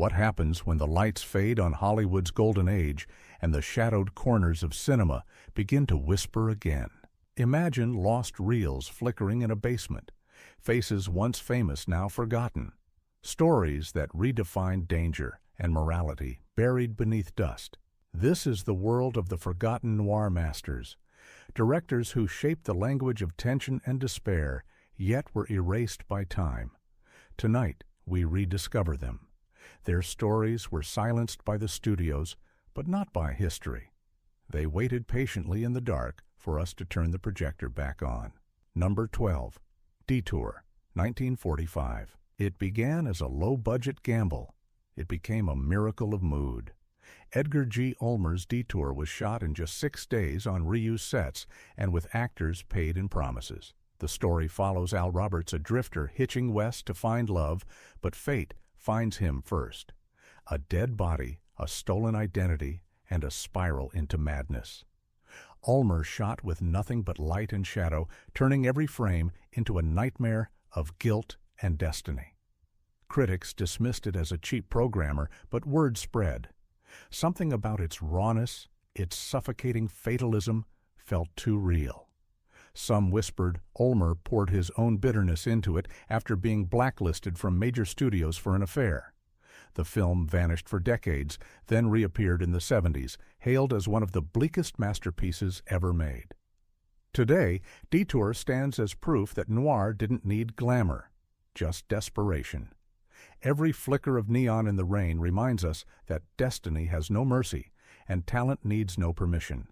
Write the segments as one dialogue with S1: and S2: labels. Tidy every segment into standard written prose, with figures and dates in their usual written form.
S1: What happens when the lights fade on Hollywood's golden age and the shadowed corners of cinema begin to whisper again? Imagine lost reels flickering in a basement, faces once famous now forgotten, stories that redefined danger and morality buried beneath dust. This is the world of the forgotten noir masters, directors who shaped the language of tension and despair, yet were erased by time. Tonight, we rediscover them. Their stories were silenced by the studios, but not by history. They waited patiently in the dark for us to turn the projector back on. Number 12. Detour, 1945. It began as a low-budget gamble. It became a miracle of mood. Edgar G. Ulmer's Detour was shot in just 6 days on reused sets and with actors paid in promises. The story follows Al Roberts, a drifter hitching west to find love, but fate finds him first. A dead body, a stolen identity, and a spiral into madness. Ulmer shot with nothing but light and shadow, turning every frame into a nightmare of guilt and destiny. Critics dismissed it as a cheap programmer, but word spread. Something about its rawness, its suffocating fatalism, felt too real. Some whispered Ulmer poured his own bitterness into it after being blacklisted from major studios for an affair. The film vanished for decades, then reappeared in the 70s, hailed as one of the bleakest masterpieces ever made. Today, Detour stands as proof that noir didn't need glamour, just desperation. Every flicker of neon in the rain reminds us that destiny has no mercy and talent needs no permission.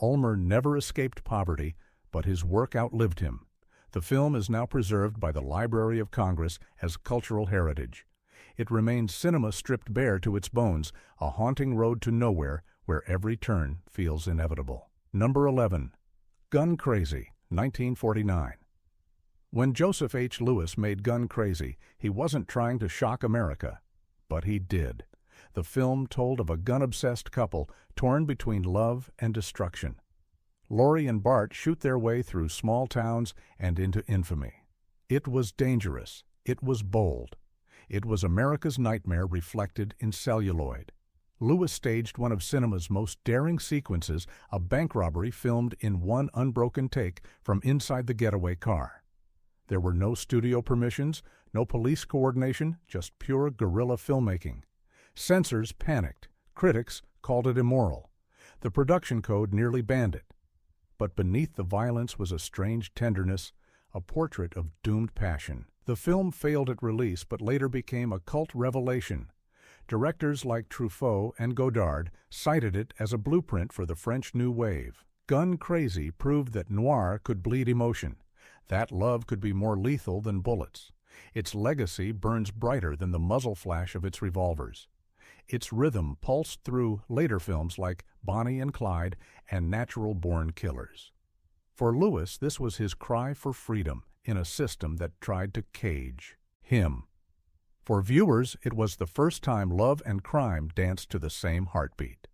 S1: Ulmer never escaped poverty, but his work outlived him. The film is now preserved by the Library of Congress as cultural heritage. It remains cinema stripped bare to its bones, a haunting road to nowhere where every turn feels inevitable. Number 11. Gun Crazy, 1949. When Joseph H. Lewis made Gun Crazy, he wasn't trying to shock America, but he did. The film told of a gun-obsessed couple torn between love and destruction. Laurie and Bart shoot their way through small towns and into infamy. It was dangerous. It was bold. It was America's nightmare reflected in celluloid. Lewis staged one of cinema's most daring sequences, a bank robbery filmed in one unbroken take from inside the getaway car. There were no studio permissions, no police coordination, just pure guerrilla filmmaking. Censors panicked. Critics called it immoral. The production code nearly banned it. But beneath the violence was a strange tenderness, a portrait of doomed passion. The film failed at release but later became a cult revelation. Directors like Truffaut and Godard cited it as a blueprint for the French New Wave. Gun Crazy proved that noir could bleed emotion, that love could be more lethal than bullets. Its legacy burns brighter than the muzzle flash of its revolvers. Its rhythm pulsed through later films like Bonnie and Clyde and Natural Born Killers. For Lewis, this was his cry for freedom in a system that tried to cage him. For viewers, it was the first time love and crime danced to the same heartbeat.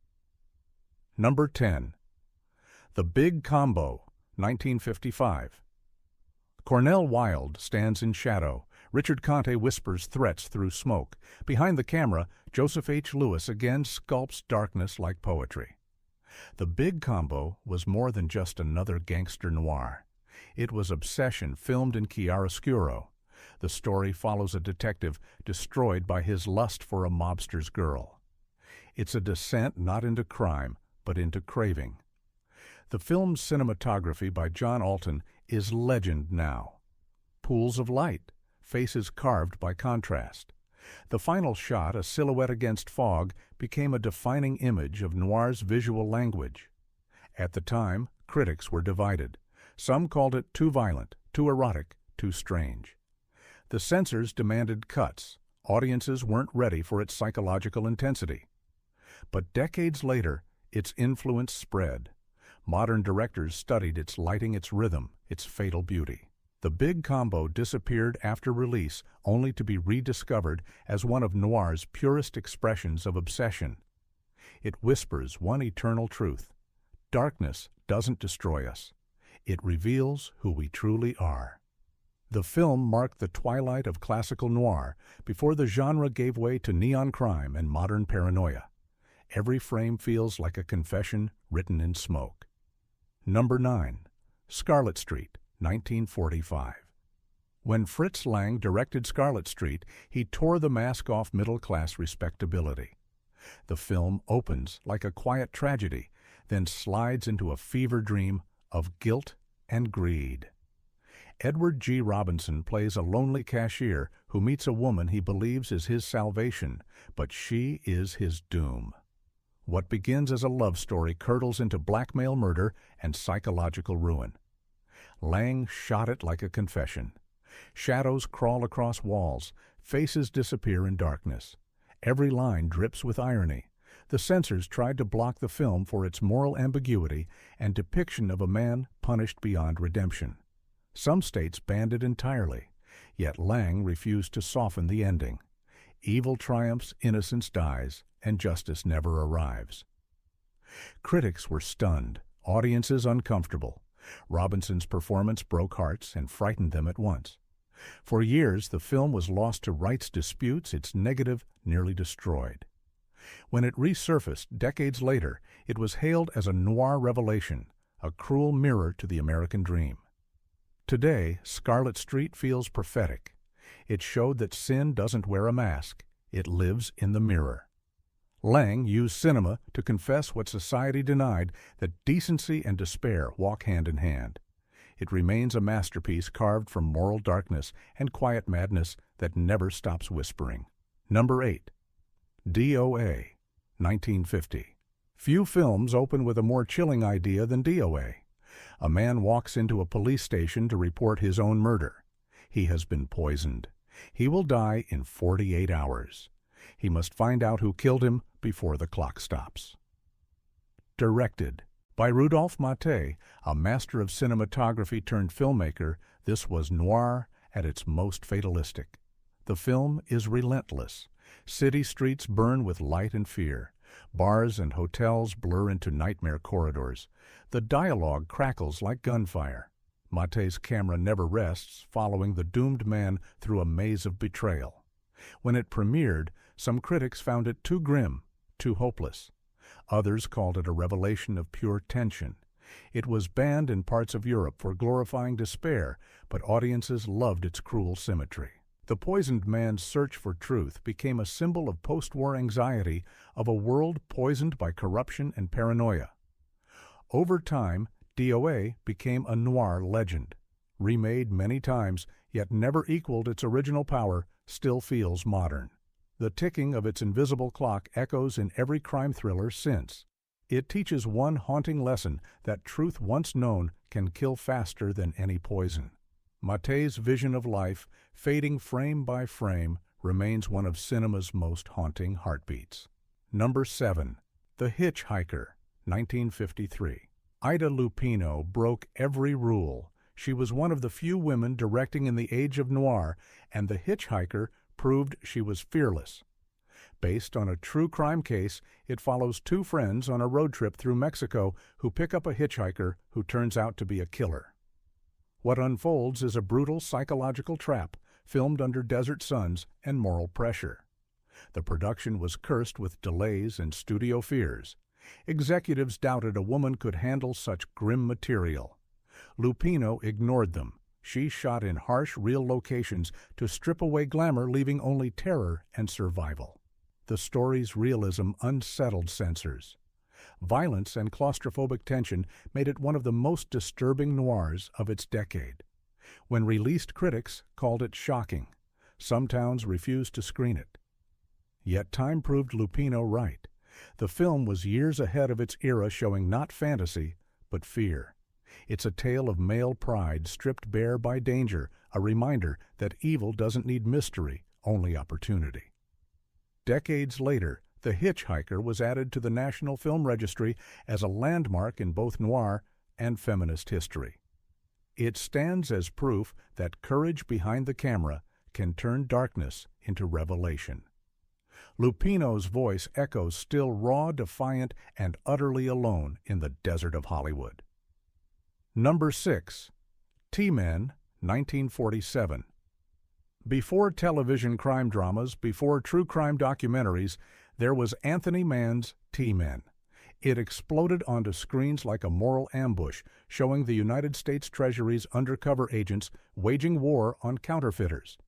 S1: Number 10. The Big Combo, 1955. Cornel Wilde stands in shadow. Richard Conte whispers threats through smoke. Behind the camera, Joseph H. Lewis again sculpts darkness like poetry. The Big Combo was more than just another gangster noir. It was obsession filmed in chiaroscuro. The story follows a detective destroyed by his lust for a mobster's girl. It's a descent not into crime, but into craving. The film's cinematography by John Alton is legend now. Pools of light, faces carved by contrast. The final shot, a silhouette against fog, became a defining image of noir's visual language. At the time, critics were divided. Some called it too violent, too erotic, too strange. The censors demanded cuts. Audiences weren't ready for its psychological intensity. But decades later, its influence spread. Modern directors studied its lighting, its rhythm, its fatal beauty. The Big Combo disappeared after release, only to be rediscovered as one of noir's purest expressions of obsession. It whispers one eternal truth. Darkness doesn't destroy us. It reveals who we truly are. The film marked the twilight of classical noir before the genre gave way to neon crime and modern paranoia. Every frame feels like a confession written in smoke. Number 9. Scarlet Street, 1945. When Fritz Lang directed Scarlet Street, he tore the mask off middle-class respectability. The film opens like a quiet tragedy, then slides into a fever dream of guilt and greed. Edward G. Robinson plays a lonely cashier who meets a woman he believes is his salvation, but she is his doom. What begins as a love story curdles into blackmail murder and psychological ruin. Lang shot it like a confession. Shadows crawl across walls, faces disappear in darkness. Every line drips with irony. The censors tried to block the film for its moral ambiguity and depiction of a man punished beyond redemption. Some states banned it entirely, yet Lang refused to soften the ending. Evil triumphs, innocence dies, and justice never arrives. Critics were stunned, audiences uncomfortable. Robinson's performance broke hearts and frightened them at once. For years, the film was lost to rights disputes, its negative nearly destroyed. When it resurfaced decades later, it was hailed as a noir revelation, a cruel mirror to the American dream. Today, Scarlet Street feels prophetic. It showed that sin doesn't wear a mask. It lives in the mirror. Lang used cinema to confess what society denied, that decency and despair walk hand in hand. It remains a masterpiece carved from moral darkness and quiet madness that never stops whispering. Number 8. DOA, 1950. Few films open with a more chilling idea than DOA. A man walks into a police station to report his own murder. He has been poisoned. He will die in 48 hours. He must find out who killed him before the clock stops. Directed by Rudolph Maté, a master of cinematography turned filmmaker, this was noir at its most fatalistic. The film is relentless. City streets burn with light and fear. Bars and hotels blur into nightmare corridors. The dialogue crackles like gunfire. Maté's camera never rests, following the doomed man through a maze of betrayal. When it premiered, some critics found it too grim, too hopeless. Others called it a revelation of pure tension. It was banned in parts of Europe for glorifying despair, but audiences loved its cruel symmetry. The poisoned man's search for truth became a symbol of post-war anxiety of a world poisoned by corruption and paranoia. Over time, DOA became a noir legend. Remade many times, yet never equaled its original power, still feels modern. The ticking of its invisible clock echoes in every crime thriller since. It teaches one haunting lesson, that truth once known can kill faster than any poison. Maté's vision of life, fading frame by frame, remains one of cinema's most haunting heartbeats. Number 7. The Hitchhiker, 1953. Ida Lupino broke every rule. She was one of the few women directing in the age of noir, and The Hitchhiker proved she was fearless. Based on a true crime case, it follows two friends on a road trip through Mexico who pick up a hitchhiker who turns out to be a killer. What unfolds is a brutal psychological trap, filmed under desert suns and moral pressure. The production was cursed with delays and studio fears. Executives doubted a woman could handle such grim material. Lupino ignored them. She shot in harsh, real locations to strip away glamour, leaving only terror and survival. The story's realism unsettled censors. Violence and claustrophobic tension made it one of the most disturbing noirs of its decade. When released, critics called it shocking. Some towns refused to screen it. Yet time proved Lupino right. The film was years ahead of its era, showing not fantasy, but fear. It's a tale of male pride stripped bare by danger, a reminder that evil doesn't need mystery, only opportunity. Decades later, The Hitchhiker was added to the National Film Registry as a landmark in both noir and feminist history. It stands as proof that courage behind the camera can turn darkness into revelation. Lupino's voice echoes still raw, defiant, and utterly alone in the desert of Hollywood. Number 6. T-Men, 1947. Before television crime dramas, before true crime documentaries, there was Anthony Mann's T-Men. It exploded onto screens like a moral ambush, showing the United States Treasury's undercover agents waging war on counterfeiters.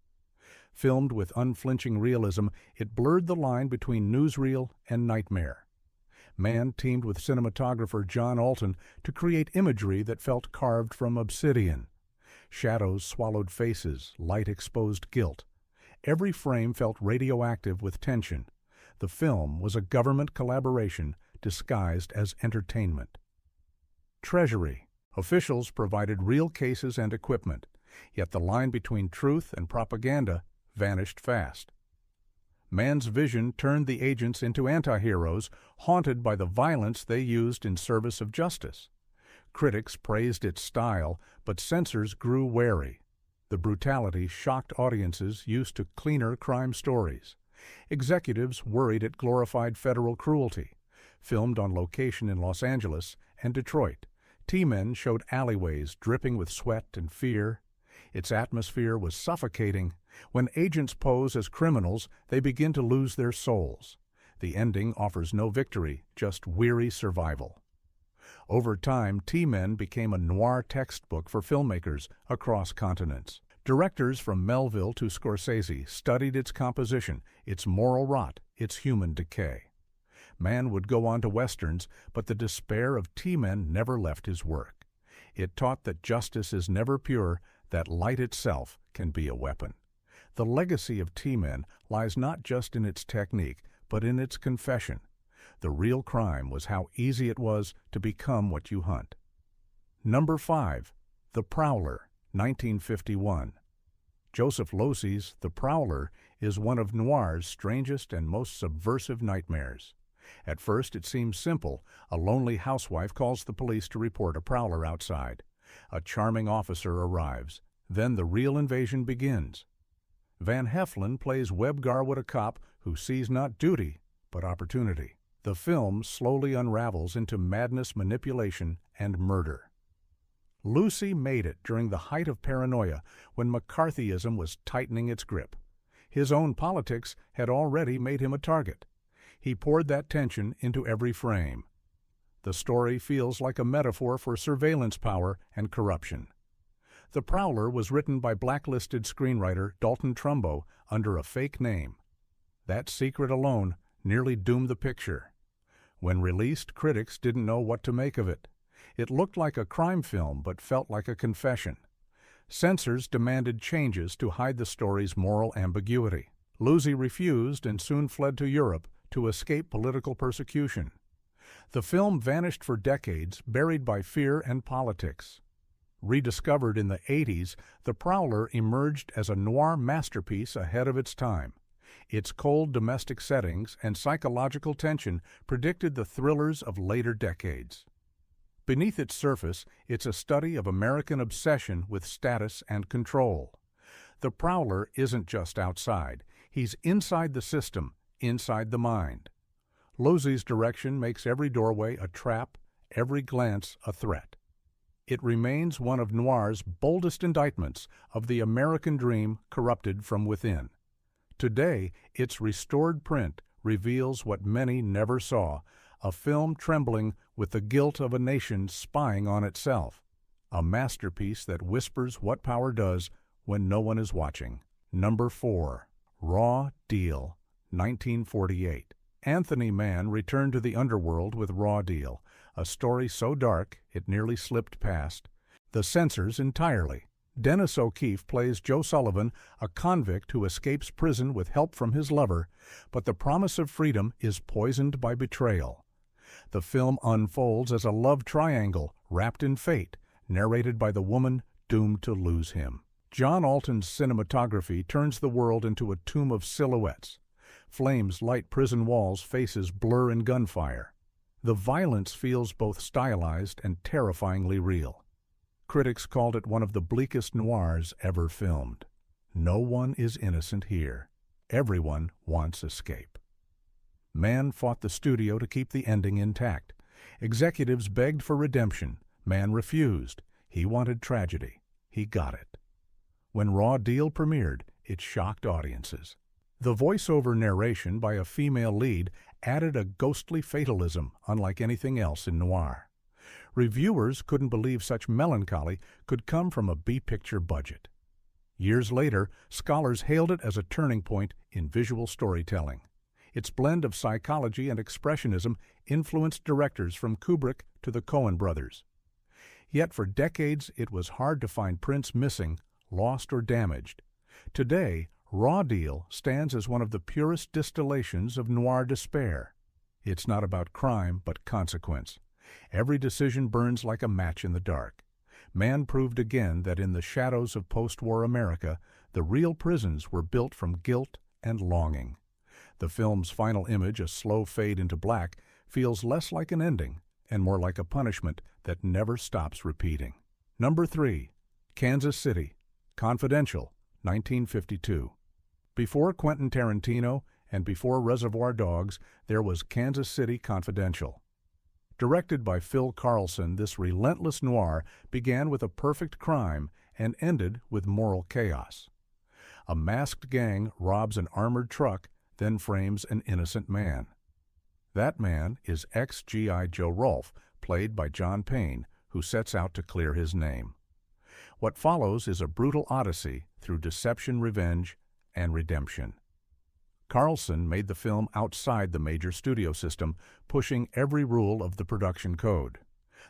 S1: Filmed with unflinching realism, it blurred the line between newsreel and nightmare. Mann teamed with cinematographer John Alton to create imagery that felt carved from obsidian. Shadows swallowed faces, light exposed guilt. Every frame felt radioactive with tension. The film was a government collaboration disguised as entertainment. Treasury. Officials provided real cases and equipment, yet the line between truth and propaganda vanished fast. Mann's vision turned the agents into anti-heroes, haunted by the violence they used in service of justice. Critics praised its style, but censors grew wary. The brutality shocked audiences used to cleaner crime stories. Executives worried it glorified federal cruelty. Filmed on location in Los Angeles and Detroit, T-Men showed alleyways dripping with sweat and fear. Its atmosphere was suffocating. When agents pose as criminals, they begin to lose their souls. The ending offers no victory, just weary survival. Over time, T-Men became a noir textbook for filmmakers across continents. Directors from Melville to Scorsese studied its composition, its moral rot, its human decay. Mann would go on to westerns, but the despair of T-Men never left his work. It taught that justice is never pure, that light itself can be a weapon. The legacy of T-Men lies not just in its technique, but in its confession. The real crime was how easy it was to become what you hunt. Number 5. The Prowler, 1951. Joseph Losey's The Prowler is one of noir's strangest and most subversive nightmares. At first it seems simple. A lonely housewife calls the police to report a prowler outside. A charming officer arrives. Then the real invasion begins. Van Heflin plays Webb Garwood, a cop who sees not duty, but opportunity. The film slowly unravels into madness, manipulation, and murder. Lucy made it during the height of paranoia, when McCarthyism was tightening its grip. His own politics had already made him a target. He poured that tension into every frame. The story feels like a metaphor for surveillance power and corruption. The Prowler was written by blacklisted screenwriter Dalton Trumbo under a fake name. That secret alone nearly doomed the picture. When released, critics didn't know what to make of it. It looked like a crime film, but felt like a confession. Censors demanded changes to hide the story's moral ambiguity. Lucy refused and soon fled to Europe to escape political persecution. The film vanished for decades, buried by fear and politics. Rediscovered in the 80s, The Prowler emerged as a noir masterpiece ahead of its time. Its cold domestic settings and psychological tension predicted the thrillers of later decades. Beneath its surface, it's a study of American obsession with status and control. The Prowler isn't just outside. He's inside the system, inside the mind. Losey's direction makes every doorway a trap, every glance a threat. It remains one of noir's boldest indictments of the American dream corrupted from within. Today, its restored print reveals what many never saw, a film trembling with the guilt of a nation spying on itself, a masterpiece that whispers what power does when no one is watching. Number 4. Raw Deal, 1948. Anthony Mann returned to the underworld with Raw Deal, a story so dark it nearly slipped past the censors entirely. Dennis O'Keefe plays Joe Sullivan, a convict who escapes prison with help from his lover, but the promise of freedom is poisoned by betrayal. The film unfolds as a love triangle wrapped in fate, narrated by the woman doomed to lose him. John Alton's cinematography turns the world into a tomb of silhouettes. Flames light prison walls, faces blur in gunfire. The violence feels both stylized and terrifyingly real. Critics called it one of the bleakest noirs ever filmed. No one is innocent here. Everyone wants escape. Mann fought the studio to keep the ending intact. Executives begged for redemption. Mann refused. He wanted tragedy. He got it. When Raw Deal premiered, it shocked audiences. The voiceover narration by a female lead added a ghostly fatalism unlike anything else in noir. Reviewers couldn't believe such melancholy could come from a B-picture budget. Years later, scholars hailed it as a turning point in visual storytelling. Its blend of psychology and expressionism influenced directors from Kubrick to the Coen brothers. Yet for decades it was hard to find prints missing, lost or damaged. Today, Raw Deal stands as one of the purest distillations of noir despair. It's not about crime, but consequence. Every decision burns like a match in the dark. Man proved again that in the shadows of post-war America, the real prisons were built from guilt and longing. The film's final image, a slow fade into black, feels less like an ending and more like a punishment that never stops repeating. Number 3. Kansas City, Confidential, 1952. Before Quentin Tarantino and before Reservoir Dogs, there was Kansas City Confidential. Directed by Phil Carlson, this relentless noir began with a perfect crime and ended with moral chaos. A masked gang robs an armored truck, then frames an innocent man. That man is ex-G.I. Joe Rolfe, played by John Payne, who sets out to clear his name. What follows is a brutal odyssey through deception, revenge, and redemption. Carlson made the film outside the major studio system, pushing every rule of the production code.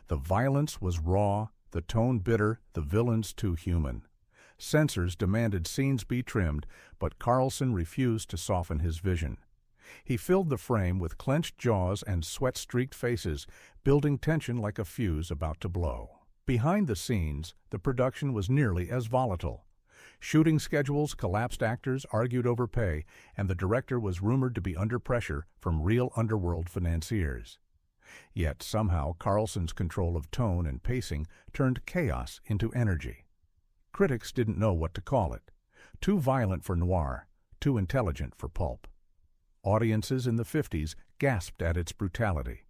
S1: The violence was raw, the tone bitter, the villains too human. Censors demanded scenes be trimmed, but Carlson refused to soften his vision. He filled the frame with clenched jaws and sweat-streaked faces, building tension like a fuse about to blow. Behind the scenes, the production was nearly as volatile. Shooting schedules, collapsed actors argued over pay, and the director was rumored to be under pressure from real underworld financiers. Yet somehow Carlson's control of tone and pacing turned chaos into energy. Critics didn't know what to call it. Too violent for noir, too intelligent for pulp. Audiences in the 50s gasped at its brutality.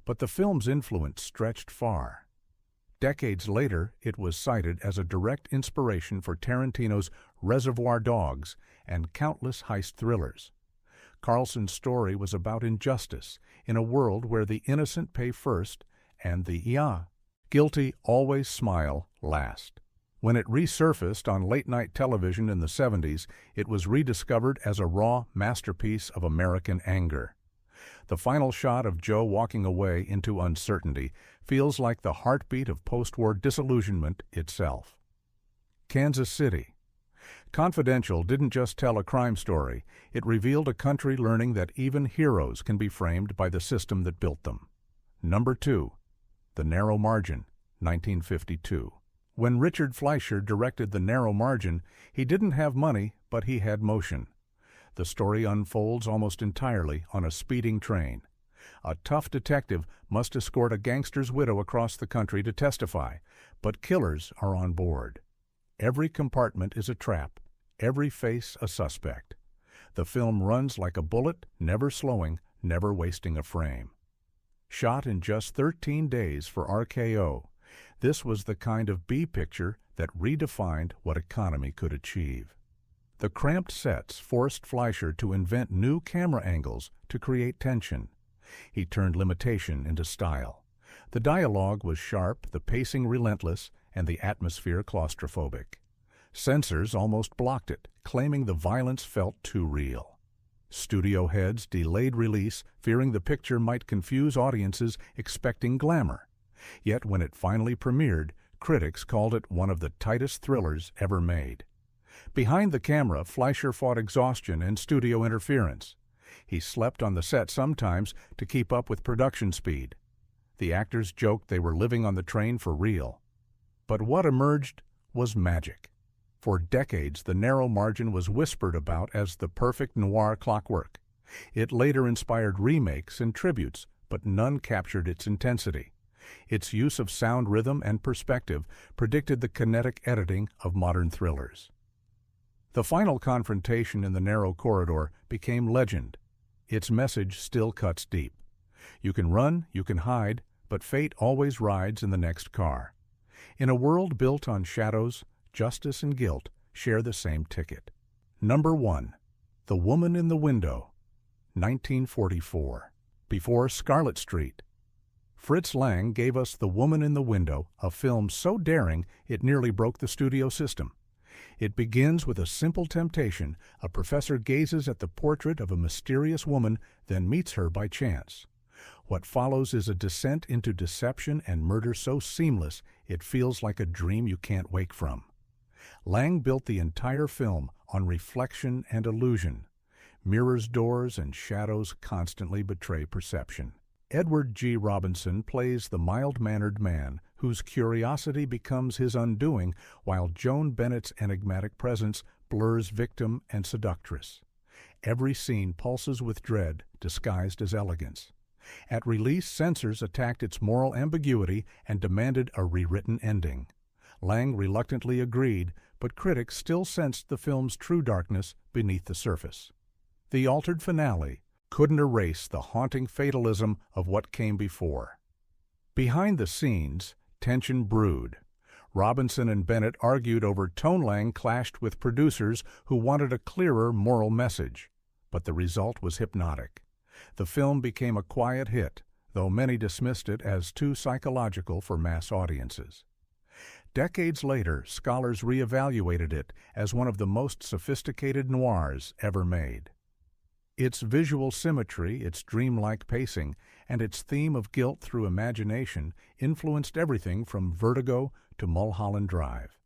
S1: But the film's influence stretched far. Decades later, it was cited as a direct inspiration for Tarantino's Reservoir Dogs and countless heist thrillers. Carlson's story was about injustice in a world where the innocent pay first and the guilty always smile last. When it resurfaced on late-night television in the 70s, it was rediscovered as a raw masterpiece of American anger. The final shot of Joe walking away into uncertainty feels like the heartbeat of post-war disillusionment itself. Kansas City. Confidential didn't just tell a crime story, it revealed a country learning that even heroes can be framed by the system that built them. Number 2. The Narrow Margin, 1952. When Richard Fleischer directed The Narrow Margin, he didn't have money, but he had motion. The story unfolds almost entirely on a speeding train. A tough detective must escort a gangster's widow across the country to testify, but killers are on board. Every compartment is a trap, every face a suspect. The film runs like a bullet, never slowing, never wasting a frame. Shot in just 13 days for RKO, this was the kind of B-picture that redefined what economy could achieve. The cramped sets forced Fleischer to invent new camera angles to create tension. He turned limitation into style. The dialogue was sharp, the pacing relentless, and the atmosphere claustrophobic. Censors almost blocked it, claiming the violence felt too real. Studio heads delayed release, fearing the picture might confuse audiences expecting glamour. Yet when it finally premiered, critics called it one of the tightest thrillers ever made. Behind the camera, Fleischer fought exhaustion and studio interference. He slept on the set sometimes to keep up with production speed. The actors joked they were living on the train for real. But what emerged was magic. For decades, The Narrow Margin was whispered about as the perfect noir clockwork. It later inspired remakes and tributes, but none captured its intensity. Its use of sound rhythm and perspective predicted the kinetic editing of modern thrillers. The final confrontation in the narrow corridor became legend. Its message still cuts deep. You can run, you can hide, but fate always rides in the next car. In a world built on shadows, justice, and guilt, share the same ticket. Number 1. The Woman in the Window, 1944. Before Scarlet Street. Fritz Lang gave us The Woman in the Window, a film so daring it nearly broke the studio system. It begins with a simple temptation. A professor gazes at the portrait of a mysterious woman, then meets her by chance. What follows is a descent into deception and murder so seamless it feels like a dream you can't wake from. Lang built the entire film on reflection and illusion. Mirrors, doors, and shadows constantly betray perception. Edward G. Robinson plays the mild-mannered man whose curiosity becomes his undoing, while Joan Bennett's enigmatic presence blurs victim and seductress. Every scene pulses with dread, disguised as elegance. At release, censors attacked its moral ambiguity and demanded a rewritten ending. Lang reluctantly agreed, but critics still sensed the film's true darkness beneath the surface. The altered finale couldn't erase the haunting fatalism of what came before. Behind the scenes, tension brewed. Robinson and Bennett argued over tone. Lang clashed with producers who wanted a clearer moral message, but the result was hypnotic. The film became a quiet hit, though many dismissed it as too psychological for mass audiences. Decades later, scholars reevaluated it as one of the most sophisticated noirs ever made. Its visual symmetry, its dreamlike pacing, and its theme of guilt through imagination influenced everything from Vertigo to Mulholland Drive.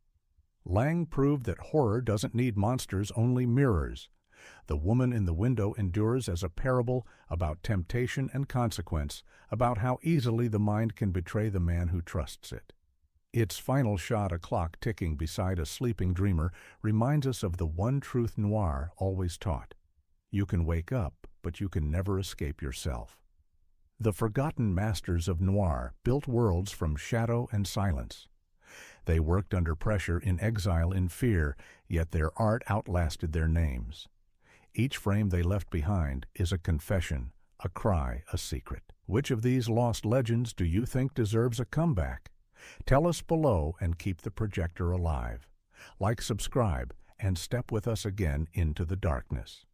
S1: Lang proved that horror doesn't need monsters, only mirrors. The Woman in the Window endures as a parable about temptation and consequence, about how easily the mind can betray the man who trusts it. Its final shot, a clock ticking beside a sleeping dreamer, reminds us of the one truth noir always taught. You can wake up, but you can never escape yourself. The forgotten masters of noir built worlds from shadow and silence. They worked under pressure, in exile, in fear, yet their art outlasted their names. Each frame they left behind is a confession, a cry, a secret. Which of these lost legends do you think deserves a comeback? Tell us below and keep the projector alive. Like, subscribe, and step with us again into the darkness.